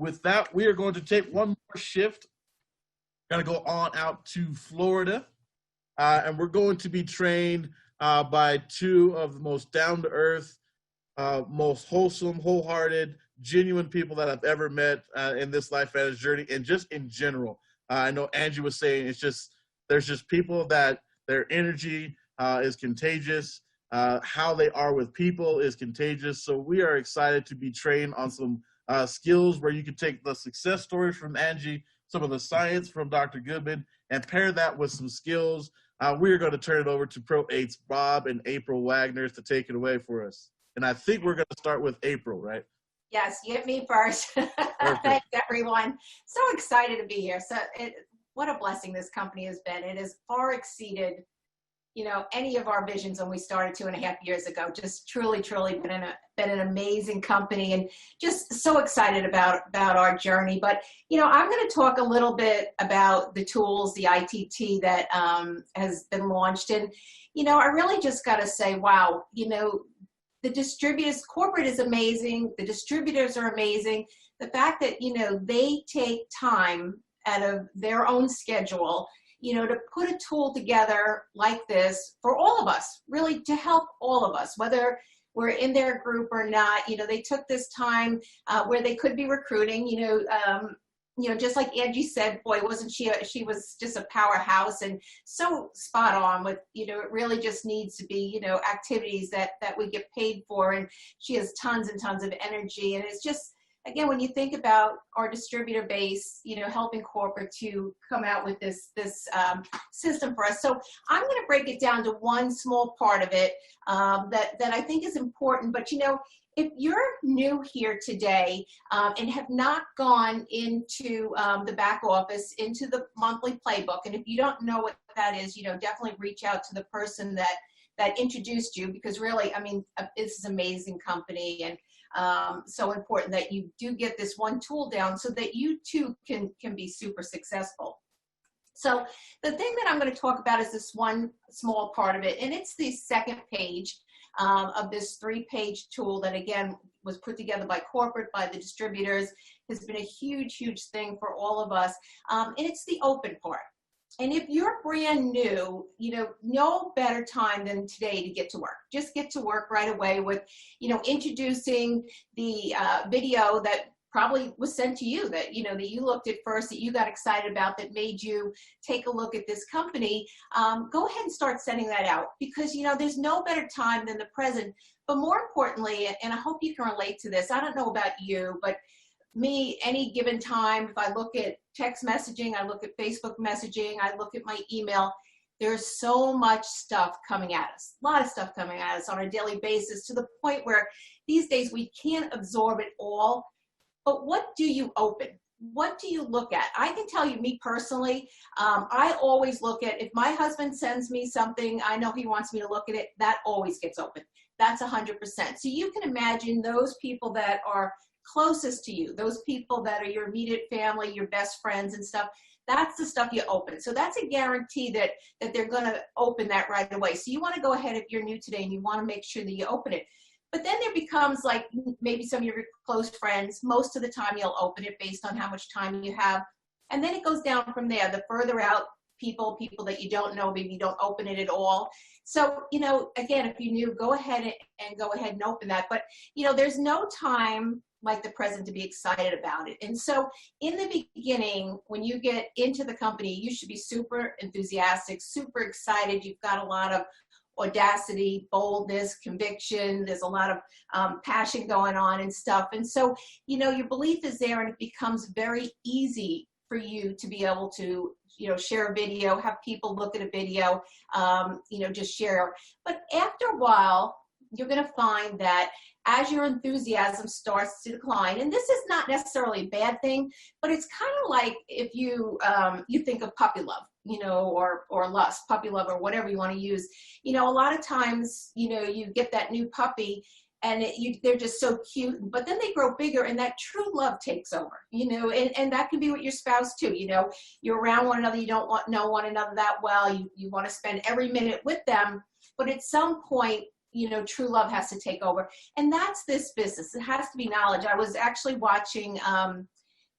with that, we are going to take one more shift. Going to go on out to Florida, and we're going to be trained by two of the most down-to-earth, most wholesome, wholehearted, genuine people that I've ever met in this LifeVantage journey, and just in general. I know Angie was saying there's just people that their energy is contagious. How they are with people is contagious. So we are excited to be trained on some skills where you can take the success stories from Angie, some of the science from Dr. Goodman, and pair that with some skills. We're going to turn it over to Pro 8's Bob and April Wagner to take it away for us. And I think we're going to start with April, right? Yes, you hit me first. Thanks, everyone. So excited to be here. What a blessing this company has been. It has far exceeded, any of our visions when we started 2.5 years ago. Just truly been an amazing company, and just so excited about our journey. But, I'm going to talk a little bit about the tools, the ITT that has been launched. And, I really just got to say, wow, the distributors, corporate is amazing. The distributors are amazing. The fact that, they take time out of their own schedule, to put a tool together like this for all of us, really to help all of us, whether we're in their group or not. They took this time where they could be recruiting, just like Angie said, boy, wasn't she was just a powerhouse, and so spot on with, it really just needs to be, activities that we get paid for. And she has tons and tons of energy. And it's just, again, when you think about our distributor base, helping corporate to come out with this system for us. So I'm going to break it down to one small part of it that I think is important. But, if you're new here today and have not gone into the back office, into the monthly playbook, and if you don't know what that is, definitely reach out to the person that introduced you, because really, this is an amazing company, and so important that you do get this one tool down so that you too can be super successful. So the thing that I'm going to talk about is this one small part of it, and it's the second page of this 3-page tool that, again, was put together by corporate, by the distributors. Has been a huge thing for all of us, and it's the open part. And if you're brand new, no better time than today to get to work. Just get to work right away with, introducing the video that probably was sent to you, that, that you looked at first, that you got excited about, that made you take a look at this company. Go ahead and start sending that out, because, there's no better time than the present. But more importantly, and I hope you can relate to this, I don't know about you, but me, any given time, if I look at text messaging, I look at Facebook messaging, I look at my email, there's so much stuff coming at us, a lot of stuff coming at us on a daily basis, to the point where these days we can't absorb it all. But what do you open? What do you look at? I can tell you, me personally, I always look at, if my husband sends me something, I know he wants me to look at it, that always gets open. That's 100%. So you can imagine those people that are closest to you, those people that are your immediate family, your best friends and stuff, that's the stuff you open. So that's a guarantee that they're going to open that right away. So you want to go ahead, if you're new today, and you want to make sure that you open it. But then there becomes, like, maybe some of your close friends. Most of the time you'll open it based on how much time you have. And then it goes down from there. The further out people that you don't know, maybe you don't open it at all. So, again, if you're new, go ahead and open that. But, there's no time like the present to be excited about it. And so in the beginning, when you get into the company, you should be super enthusiastic, super excited. You've got a lot of audacity, boldness, conviction. There's a lot of passion going on and stuff. And so, your belief is there, and it becomes very easy for you to be able to, share a video, have people look at a video, just share. But after a while, you're going to find that as your enthusiasm starts to decline, and this is not necessarily a bad thing, but it's kind of like if you think of puppy love, or lust, puppy love, or whatever you want to use. A lot of times, you get that new puppy, and they're just so cute, but then they grow bigger, and that true love takes over, and that can be with your spouse too. You're around one another, you don't know one another that well, you want to spend every minute with them, but at some point, true love has to take over. And that's this business. It has to be knowledge. I was actually watching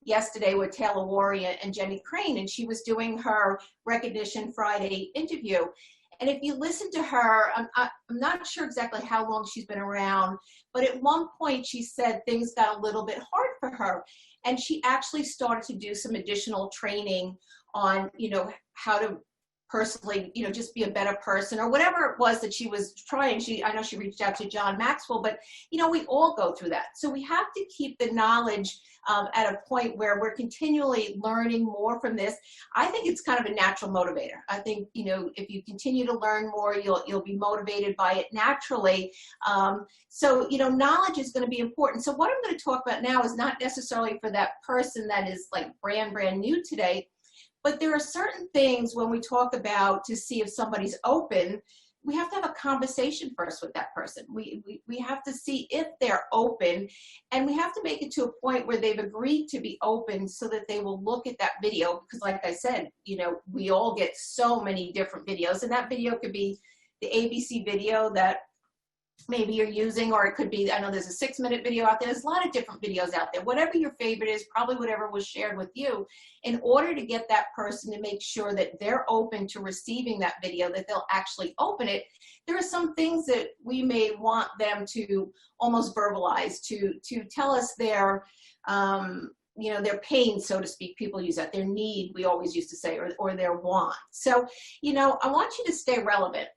yesterday with Taylor Warrior and Jenny Crane, and she was doing her Recognition Friday interview. And if you listen to her, I'm not sure exactly how long she's been around, but at one point she said things got a little bit hard for her. And she actually started to do some additional training on, how to personally, just be a better person or whatever it was that she was trying. I know she reached out to John Maxwell, but, we all go through that. So we have to keep the knowledge at a point where we're continually learning more from this. I think it's kind of a natural motivator. I think, if you continue to learn more, you'll be motivated by it naturally. So, knowledge is going to be important. So what I'm going to talk about now is not necessarily for that person that is like brand new today, but there are certain things when we talk about to see if somebody's open, we have to have a conversation first with that person. We have to see if they're open, and we have to make it to a point where they've agreed to be open so that they will look at that video. Because like I said, we all get so many different videos, and that video could be the ABC video that maybe you're using, or it could be, I know there's a 6-minute video out there. There's a lot of different videos out there. Whatever your favorite is, probably whatever was shared with you, in order to get that person to make sure that they're open to receiving that video, that they'll actually open it. There are some things that we may want them to almost verbalize, to tell us their, their pain, so to speak. People use that, their need, we always used to say, or their want. So, I want you to stay relevant.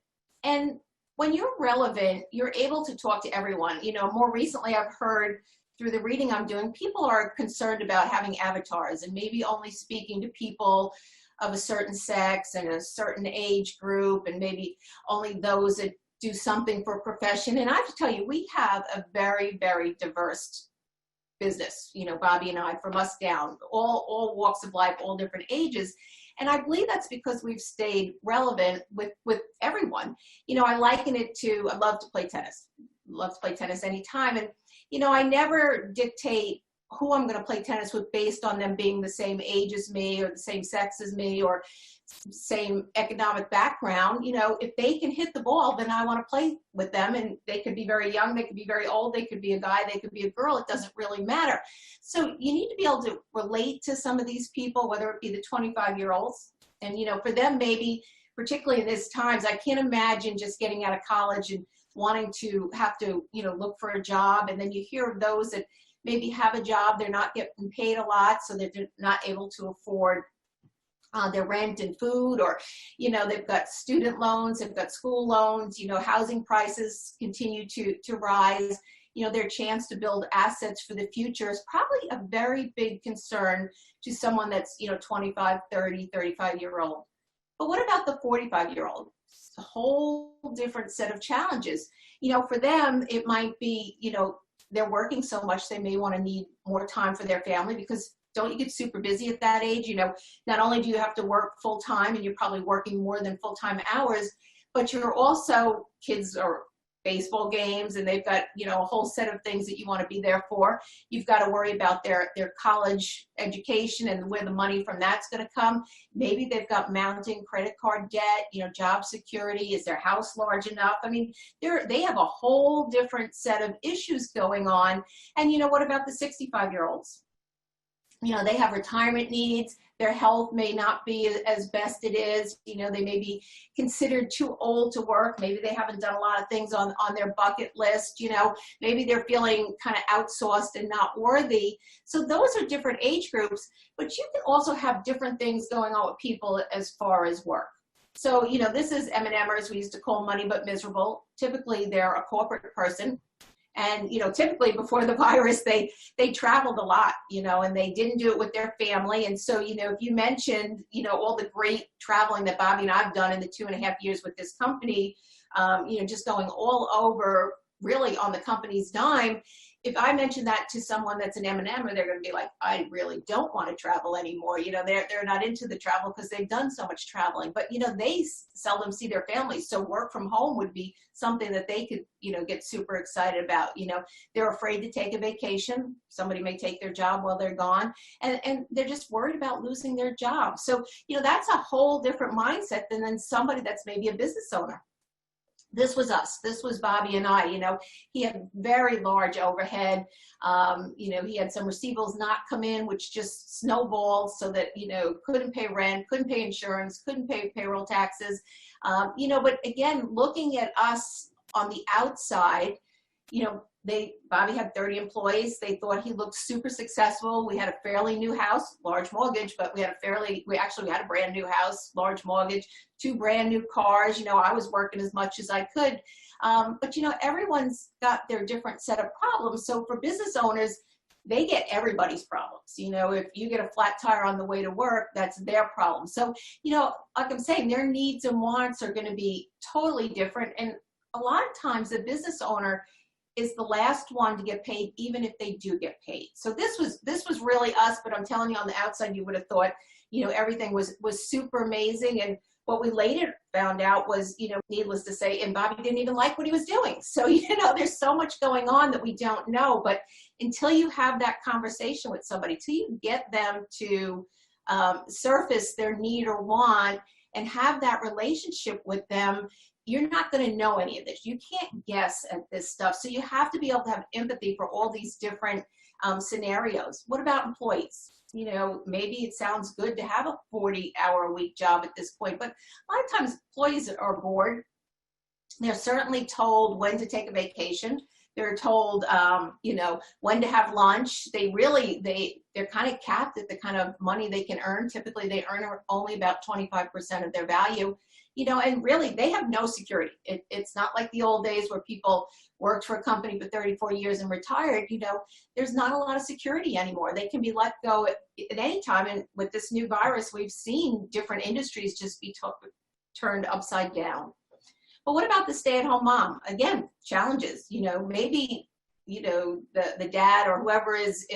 And when you're relevant, you're able to talk to everyone. More recently, I've heard through the reading I'm doing, people are concerned about having avatars and maybe only speaking to people of a certain sex and a certain age group, and maybe only those that do something for a profession. And I have to tell you, we have a very, very diverse business. Bobby and I, from us down, all walks of life, all different ages. And I believe that's because we've stayed relevant with everyone. I liken it to, I love to play tennis. Love to play tennis anytime. And, I never dictate who I'm going to play tennis with based on them being the same age as me or the same sex as me or same economic background. If they can hit the ball, then I want to play with them. And they could be very young, they could be very old, they could be a guy, they could be a girl. It doesn't really matter. So you need to be able to relate to some of these people, whether it be the 25-year-olds. And, for them, maybe, particularly in these times, I can't imagine just getting out of college and wanting to have to, look for a job. And then you hear of those that maybe have a job, they're not getting paid a lot, so they're not able to afford their rent and food, or, they've got student loans, they've got school loans, housing prices continue to rise. Their chance to build assets for the future is probably a very big concern to someone that's, 25, 30, 35-year-old. But what about the 45-year-old? It's a whole different set of challenges. For them, it might be, they're working so much, they may want to need more time for their family, because don't you get super busy at that age? Not only do you have to work full time, and you're probably working more than full-time hours, but you're also, kids are baseball games, and they've got, a whole set of things that you want to be there for. You've got to worry about their college education and where the money from that's going to come. Maybe they've got mounting credit card debt, job security. Is their house large enough? I mean, they have a whole different set of issues going on. And what about the 65-year-olds? They have retirement needs. Their health may not be as best it is. They may be considered too old to work. Maybe they haven't done a lot of things on their bucket list. Maybe they're feeling kind of outsourced and not worthy. So those are different age groups, but you can also have different things going on with people as far as work. So, this is M&Mers. We used to call money but miserable. Typically, they're a corporate person. And, typically before the virus, they traveled a lot, and they didn't do it with their family. And so, if you mentioned, all the great traveling that Bobby and I've done in the 2.5 years with this company, just going all over really on the company's dime. If I mention that to someone that's an M&Mer, they're going to be like, I really don't want to travel anymore. They're not into the travel because they've done so much traveling. But, they seldom see their families. So work from home would be something that they could, get super excited about. They're afraid to take a vacation. Somebody may take their job while they're gone. And they're just worried about losing their job. So, that's a whole different mindset than somebody that's maybe a business owner. This was us. This was Bobby and I. You know, he had very large overhead. You know, he had some receivables not come in, which just snowballed so that, you know, couldn't pay rent, couldn't pay insurance, couldn't pay payroll taxes. You know, but again, looking at us on the outside, you know, Bobby had 30 employees. They thought he looked super successful. We had a fairly new house, large mortgage, but we actually had a brand new house, large mortgage, 2 brand new cars. You know, I was working as much as I could. But, you know, everyone's got their different set of problems. So for business owners, they get everybody's problems. You know, if you get a flat tire on the way to work, that's their problem. So, you know, like I'm saying, their needs and wants are going to be totally different. And a lot of times the business owner is the last one to get paid, even if they do get paid. So this was really us, but I'm telling you, on the outside, you would have thought, you know, everything was super amazing. And what we later found out was, you know, needless to say, and Bobby didn't even like what he was doing. So, you know, there's so much going on that we don't know. But until you have that conversation with somebody, till you get them to surface their need or want and have that relationship with them, you're not going to know any of this. You can't guess at this stuff. So you have to be able to have empathy for all these different scenarios. What about employees? You know, maybe it sounds good to have a 40-hour-a-week job at this point, but a lot of times employees are bored. They're certainly told when to take a vacation. They're told, you know, when to have lunch. They're kind of capped at the kind of money they can earn. Typically, they earn only about 25% of their value. You know, and really, they have no security. It's not like the old days where people worked for a company for 34 years and retired. You know, there's not a lot of security anymore. They can be let go at any time. And with this new virus, we've seen different industries just be turned upside down. But what about the stay-at-home mom? Again, challenges. You know, maybe, you know, the dad or whoever is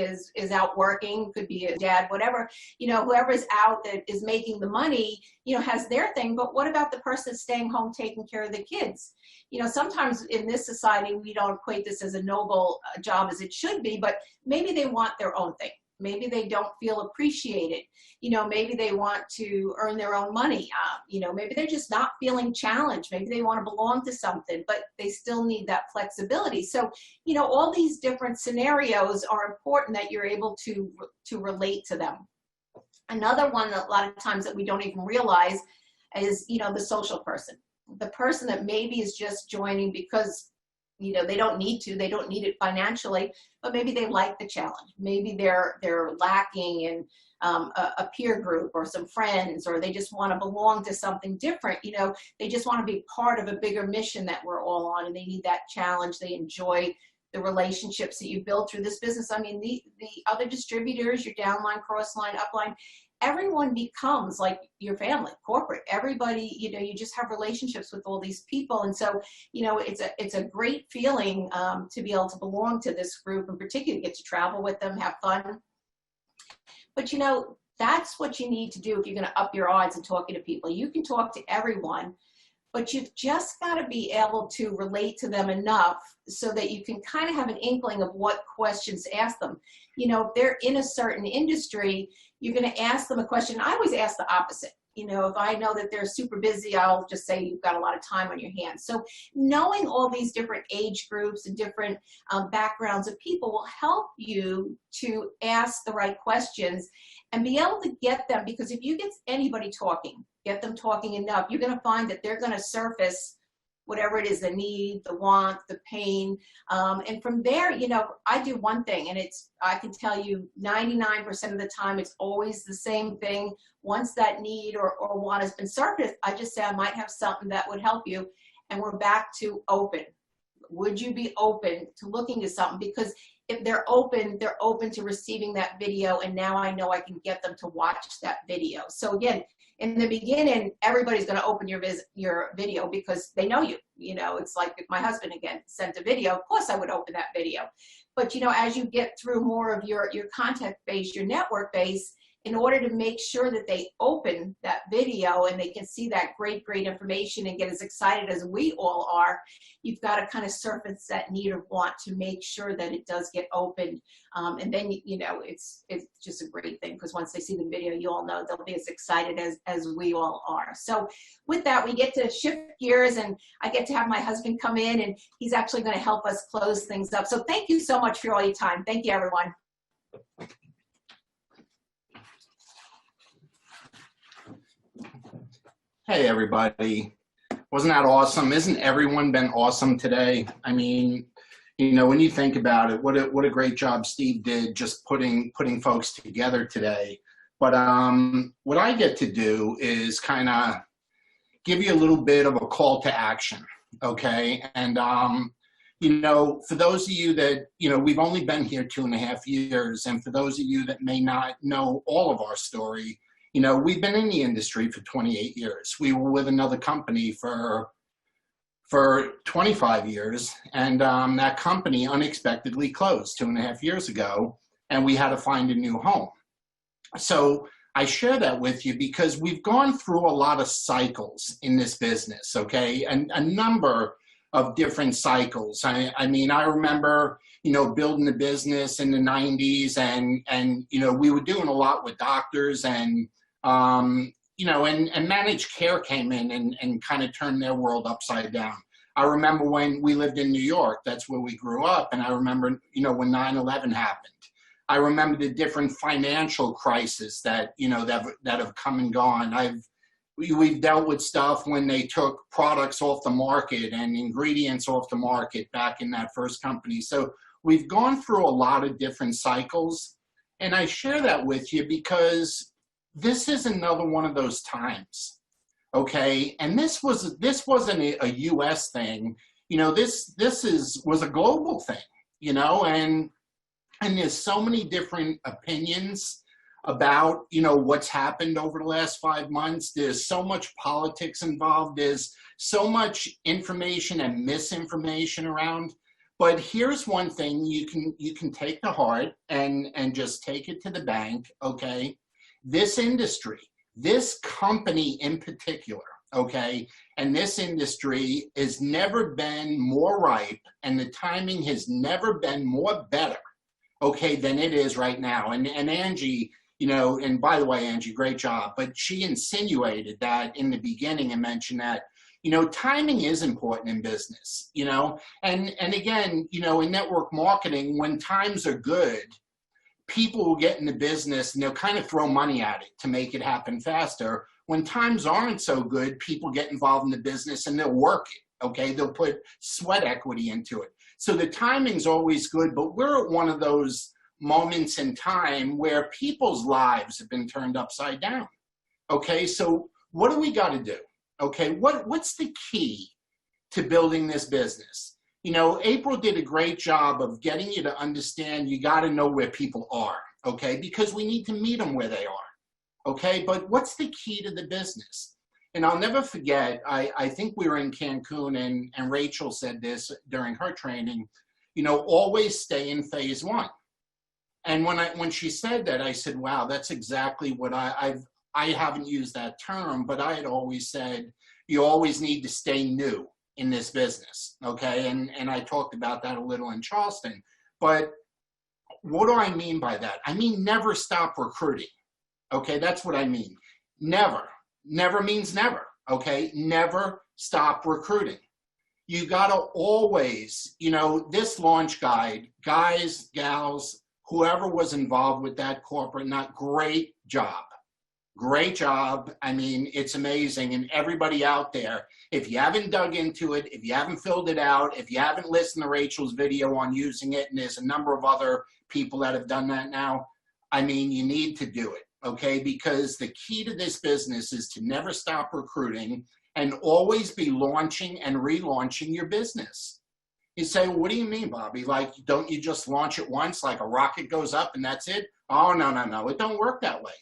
out working, could be a dad, whatever, you know, whoever is out that is making the money, you know, has their thing. But what about the person staying home taking care of the kids? You know, sometimes in this society, we don't equate this as a noble job as it should be, but maybe they want their own thing. Maybe they don't feel appreciated. You know, maybe they want to earn their own money. You know, maybe they're just not feeling challenged. Maybe they want to belong to something, but they still need that flexibility. So, you know, all these different scenarios are important that you're able to relate to them. Another one that a lot of times that we don't even realize is, you know, the social person. The person that maybe is just joining because, you know, they don't need it financially, but maybe they like the challenge. Maybe they're lacking in a peer group or some friends, or they just want to belong to something different. You know, they just want to be part of a bigger mission that we're all on, and they need that challenge. They enjoy the relationships that you build through this business. I mean, the other distributors, your downline, crossline, upline, everyone becomes like your family, corporate. Everybody, you know, you just have relationships with all these people. And so, you know, it's a great feeling to be able to belong to this group, and particularly get to travel with them, have fun. But, you know, that's what you need to do if you're going to up your odds in talking to people. You can talk to everyone, but you've just got to be able to relate to them enough so that you can kind of have an inkling of what questions to ask them. You know, if they're in a certain industry, you're going to ask them a question. I always ask the opposite. You know, if I know that they're super busy, I'll just say you've got a lot of time on your hands. So knowing all these different age groups and different backgrounds of people will help you to ask the right questions and be able to get them, because if you get anybody talking, get them talking enough, you're going to find that they're going to surface whatever it is, the need, the want, the pain. And from there, you know, I do one thing, and I can tell you 99% of the time, it's always the same thing. Once that need or want has been surfaced, I just say, I might have something that would help you. And we're back to open. Would you be open to looking at something? Because if they're open to receiving that video. And now I know I can get them to watch that video. So again, in the beginning, everybody's going to open your video because they know you. You know, it's like if my husband, again, sent a video, of course I would open that video. But, you know, as you get through more of your contact base, your network base, in order to make sure that they open that video and they can see that great information and get as excited as we all are, you've got to kind of surface that need or want to make sure that it does get opened. And then, you know, it's just a great thing, because once they see the video, you all know they'll be as excited as we all are. So with that, we get to shift gears, and I get to have my husband come in, and he's actually going to help us close things up. So thank you so much for all your time. Thank you, everyone. Hey, everybody. Wasn't that awesome? Isn't everyone been awesome today? I mean, you know, when you think about it, what a great job Steve did just putting folks together today. But what I get to do is kind of give you a little bit of a call to action, okay? And, you know, for those of you that, you know, we've only been here 2.5 years, and for those of you that may not know all of our story, you know, we've been in the industry for 28 years. We were with another company for 25 years, and that company unexpectedly closed 2.5 years ago, and we had to find a new home. So I share that with you because we've gone through a lot of cycles in this business, okay? And a number of different cycles. I mean, I remember, you know, building the business in the 90s, and you know, we were doing a lot with doctors, and you know, and managed care came in and kind of turned their world upside down. I remember when we lived in New York, that's where we grew up, and I remember, you know, when 9/11 happened. I remember the different financial crises that, you know, that have come and gone. We've dealt with stuff when they took products off the market and ingredients off the market back in that first company. So we've gone through a lot of different cycles, and I share that with you because this is another one of those times, okay? And this wasn't a U.S. thing, you know. This was a global thing, you know, and there's so many different opinions about, you know, what's happened over the last 5 months. There's so much politics involved. There's so much information and misinformation around. But here's one thing you can take to heart and just take it to the bank, okay? This industry, this company in particular, okay, and this industry has never been more ripe, and the timing has never been more better, okay, than it is right now. And Angie, you know, and by the way, Angie, great job, but she insinuated that in the beginning and mentioned that, you know, timing is important in business, you know, and again, you know, in network marketing, when times are good, people will get in the business and they'll kind of throw money at it to make it happen faster. When times aren't so good, people get involved in the business and they'll work it, okay? They'll put sweat equity into it. So the timing's always good, but we're at one of those moments in time where people's lives have been turned upside down, okay? So what do we got to do, okay? What's the key to building this business? You know, April did a great job of getting you to understand you got to know where people are, okay? Because we need to meet them where they are, okay? But what's the key to the business? And I'll never forget, I think we were in Cancun, and Rachel said this during her training, you know, always stay in phase one. And when she said that, I said, wow, that's exactly what I haven't used that term, but I had always said, you always need to stay new in this business, okay? And I talked about that a little in Charleston. But what do I mean by that? I mean, never stop recruiting, okay? That's what I mean. Never. Never means never, okay? Never stop recruiting. You got to always, you know, this launch guide, guys, gals, whoever was involved with that corporate, great job. Great job. I mean, it's amazing. And everybody out there, if you haven't dug into it, if you haven't filled it out, if you haven't listened to Rachel's video on using it, and there's a number of other people that have done that now, I mean, you need to do it, okay? Because the key to this business is to never stop recruiting and always be launching and relaunching your business. You say, well, what do you mean, Bobby? Like, don't you just launch it once, like a rocket goes up and that's it? Oh, no. It don't work that way.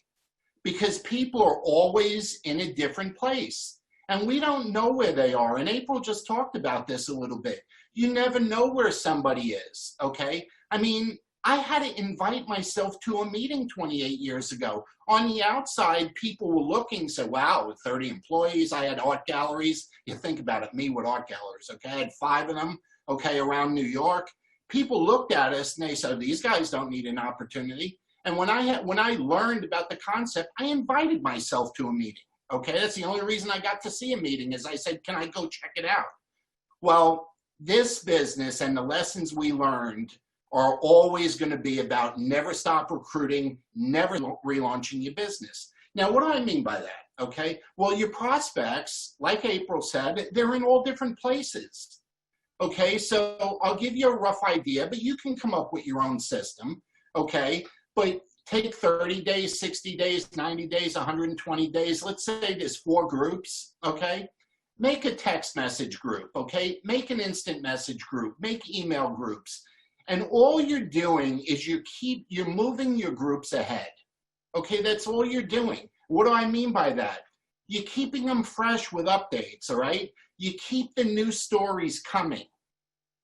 Because people are always in a different place. And we don't know where they are. And April just talked about this a little bit. You never know where somebody is, okay? I mean, I had to invite myself to a meeting 28 years ago. On the outside, people were looking, so wow, with 30 employees, I had art galleries. You think about it, me with art galleries, okay? I had 5 of them, okay, around New York. People looked at us and they said, these guys don't need an opportunity. And when I learned about the concept, I invited myself to a meeting, okay? That's the only reason I got to see a meeting is I said, can I go check it out? Well, this business and the lessons we learned are always going to be about never stop recruiting, never relaunching your business. Now, what do I mean by that? Okay, well, your prospects, like April said, they're in all different places. Okay, so I'll give you a rough idea, but you can come up with your own system. Okay, but take 30 days, 60 days, 90 days, 120 days. Let's say there's 4 groups. Okay, make a text message group. Okay, make an instant message group, make email groups. And all you're doing is you're moving your groups ahead. Okay, that's all you're doing. What do I mean by that? You're keeping them fresh with updates, all right? You keep the new stories coming.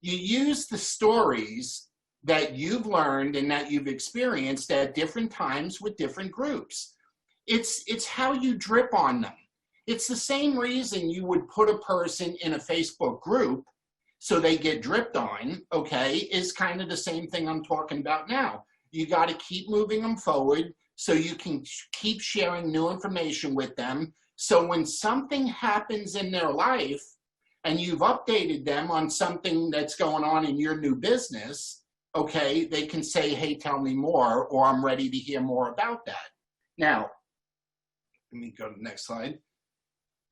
You use the stories that you've learned and that you've experienced at different times with different groups. It's how you drip on them. It's the same reason you would put a person in a Facebook group so they get dripped on, okay, is kind of the same thing I'm talking about now. You got to keep moving them forward so you can keep sharing new information with them. So when something happens in their life and you've updated them on something that's going on in your new business, okay, they can say, hey, tell me more, or I'm ready to hear more about that. Now, let me go to the next slide.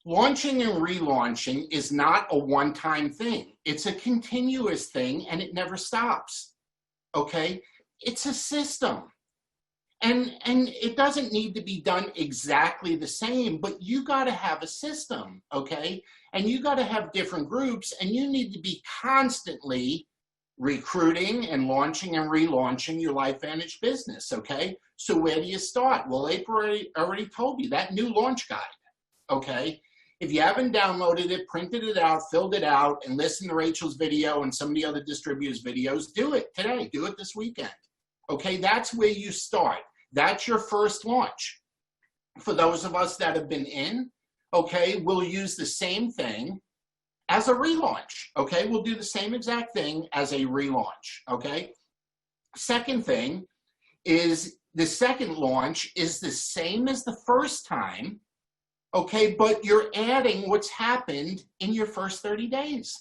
Launching and relaunching is not a one-time thing. It's a continuous thing and it never stops, okay? It's a system. And it doesn't need to be done exactly the same, but you gotta have a system, okay? And you gotta have different groups and you need to be constantly recruiting and launching and relaunching your LifeVantage business, okay? So where do you start? Well, April already told you that new launch guide, okay? If you haven't downloaded it, printed it out, filled it out, and listened to Rachel's video and some of the other distributors' videos, do it today. Do it this weekend. Okay, that's where you start. That's your first launch. For those of us that have been in, okay, we'll use the same thing as a relaunch. Okay, we'll do the same exact thing as a relaunch. Okay, second thing is the second launch is the same as the first time. Okay, but you're adding what's happened in your first 30 days.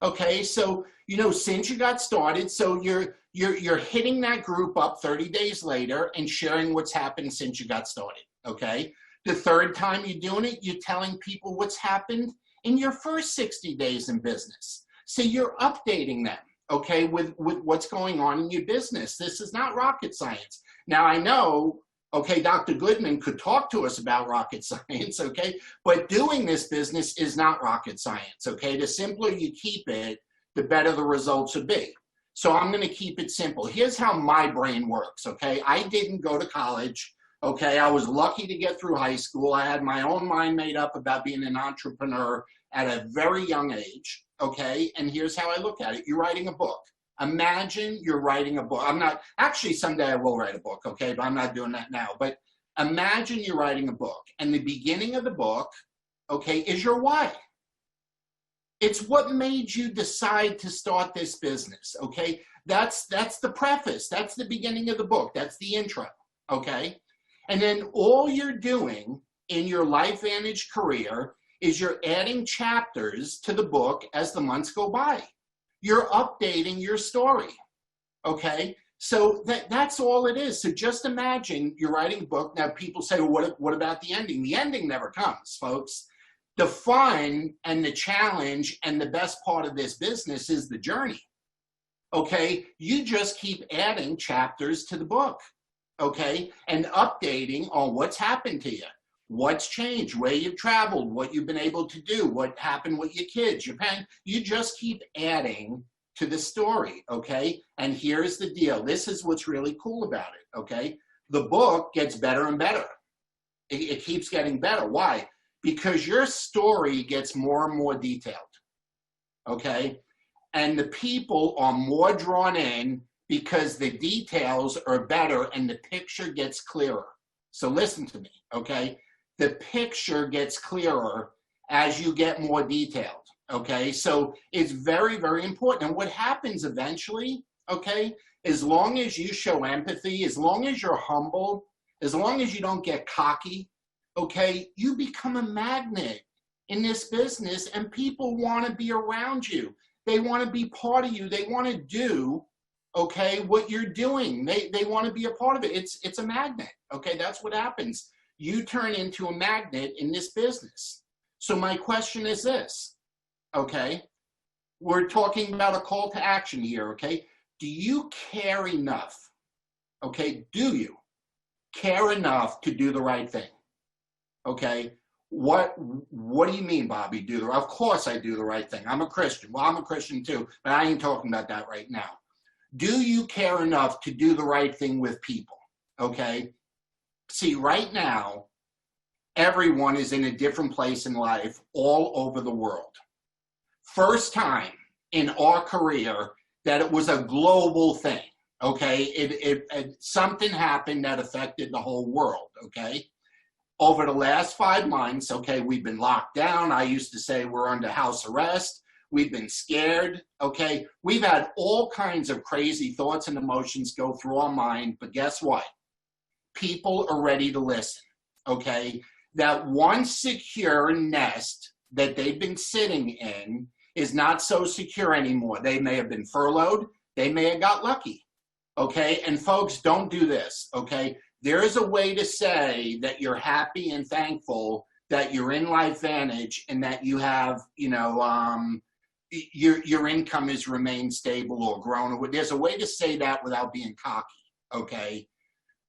Okay, so, you know, since you got started, so you're hitting that group up 30 days later and sharing what's happened since you got started, okay? The third time you're doing it, you're telling people what's happened in your first 60 days in business. So you're updating them, okay, with what's going on in your business. This is not rocket science. Now, I know, okay, Dr. Goodman could talk to us about rocket science, okay? But doing this business is not rocket science, okay? The simpler you keep it, the better the results will be. So I'm gonna keep it simple. Here's how my brain works, okay? I didn't go to college, okay? I was lucky to get through high school. I had my own mind made up about being an entrepreneur at a very young age, okay? And here's how I look at it. You're writing a book. Imagine you're writing a book. Actually someday I will write a book, okay, but I'm not doing that now. But imagine you're writing a book and the beginning of the book, okay, is your why. It's what made you decide to start this business, okay? That's the preface. That's the beginning of the book. That's the intro, okay? And then all you're doing in your LifeVantage career is you're adding chapters to the book as the months go by. You're updating your story, okay? So that's all it is. So just imagine you're writing a book. Now people say, well, what about the ending? The ending never comes, folks. The fun and the challenge and the best part of this business is the journey, okay? You just keep adding chapters to the book, okay? And updating on what's happened to you. What's changed, where you've traveled, what you've been able to do, what happened with your kids, your parents. You just keep adding to the story, okay? And here's the deal. This is what's really cool about it, okay? The book gets better and better. It keeps getting better. Why? Because your story gets more and more detailed, okay? And the people are more drawn in because the details are better and the picture gets clearer. So listen to me, okay? The picture gets clearer as you get more detailed, okay? So it's very, very important. And what happens eventually, okay, as long as you show empathy, as long as you're humble, as long as you don't get cocky, okay, you become a magnet in this business and people want to be around you. They want to be part of you. They want to do, okay, what you're doing. They want to be a part of it. It's a magnet, okay? That's what happens. You turn into a magnet in this business. So my question is this, okay? We're talking about a call to action here, okay? Do you care enough, okay? Do you care enough to do the right thing, okay? What do you mean, Bobby, do the right? Of course I do the right thing. I'm a Christian. Well, I'm a Christian too, but I ain't talking about that right now. Do you care enough to do the right thing with people, okay? See, right now, everyone is in a different place in life all over the world. First time in our career that it was a global thing, okay? Something happened that affected the whole world, okay? Over the last 5 months, okay, we've been locked down. I used to say we're under house arrest. We've been scared, okay? We've had all kinds of crazy thoughts and emotions go through our mind, but guess what? People are ready to listen, okay? That one secure nest that they've been sitting in is not so secure anymore. They may have been furloughed. They may have got lucky, okay? And folks, don't do this, okay? There is a way to say that you're happy and thankful that you're in LifeVantage and that you have, you know, your income has remained stable or grown. There's a way to say that without being cocky, okay?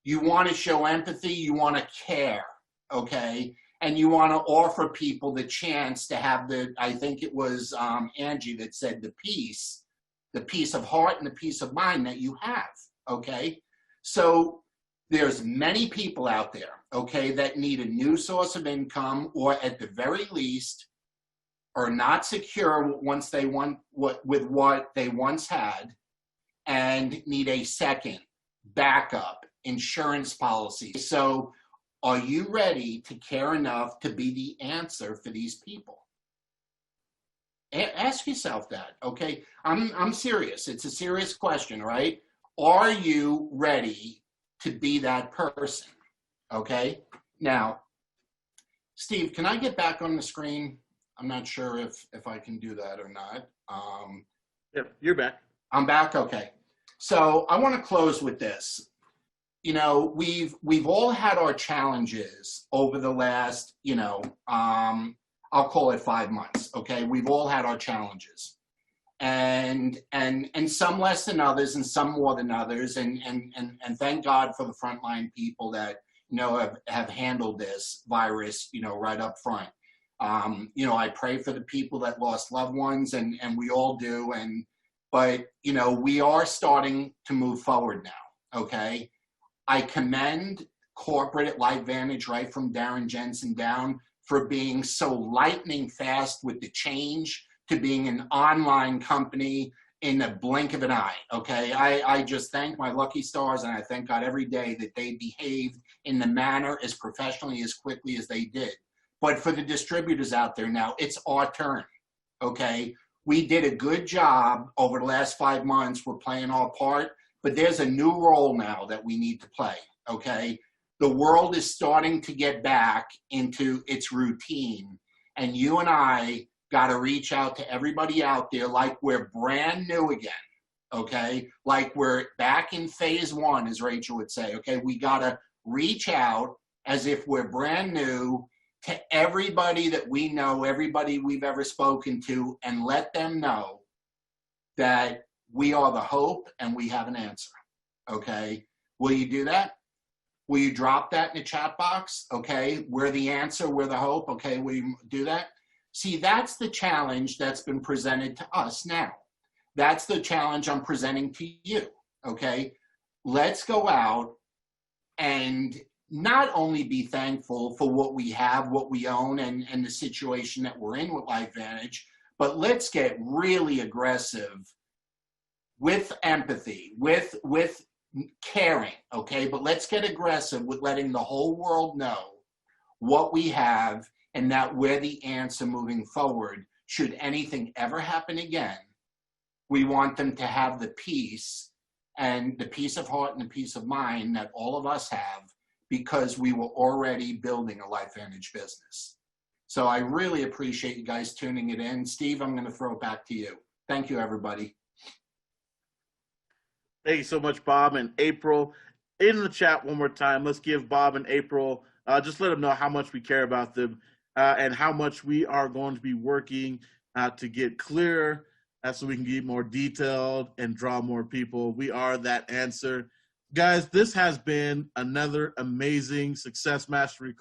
You want to show empathy, you want to care, okay? And you want to offer people the chance to have the, I think it was Angie that said the peace of heart and the peace of mind that you have, okay? So there's many people out there, okay, that need a new source of income or at the very least are not secure once they want with what they once had and need a second backup insurance policy. So are you ready to care enough to be the answer for these people? Ask yourself that, okay? I'm serious. It's a serious question, right? Are you ready to be that person, okay? Now, Steve, can I get back on the screen? I'm not sure if I can do that or not. Yep, you're back. I'm back, okay. So I want to close with this. You know, we've all had our challenges over the last, you know, I'll call it 5 months, okay? We've all had our challenges. And some less than others and some more than others. And thank God for the frontline people that, you know, have handled this virus, you know, right up front. You know, I pray for the people that lost loved ones and we all do. But, you know, we are starting to move forward now, okay? I commend corporate at LifeVantage right from Darren Jensen down for being so lightning fast with the change to being an online company in the blink of an eye, okay? I just thank my lucky stars and I thank God every day that they behaved in the manner as professionally, as quickly as they did. But for the distributors out there now, it's our turn, okay? We did a good job over the last 5 months. We're playing our part, but there's a new role now that we need to play, okay? The world is starting to get back into its routine, and you and I got to reach out to everybody out there like we're brand new again, okay? Like we're back in phase 1, as Rachel would say, okay? We got to reach out as if we're brand new to everybody that we know, everybody we've ever spoken to, and let them know that we are the hope and we have an answer, okay? Will you do that? Will you drop that in the chat box? Okay, we're the answer, we're the hope. Okay, will you do that? See, that's the challenge that's been presented to us now. That's the challenge I'm presenting to you, okay? Let's go out and not only be thankful for what we have, what we own, and the situation that we're in with LifeVantage, but let's get really aggressive with empathy, with caring, okay? But let's get aggressive with letting the whole world know what we have and that we're the answer moving forward. Should anything ever happen again, we want them to have the peace and the peace of heart and the peace of mind that all of us have, because we were already building a LifeVantage business. So I really appreciate you guys tuning it in. Steve, I'm going to throw it back to you. Thank you, everybody. Thank you so much, Bob and April. In the chat one more time, let's give Bob and April, just let them know how much we care about them and how much we are going to be working to get clearer so we can get more detailed and draw more people. We are that answer. Guys, this has been another amazing Success Mastery call.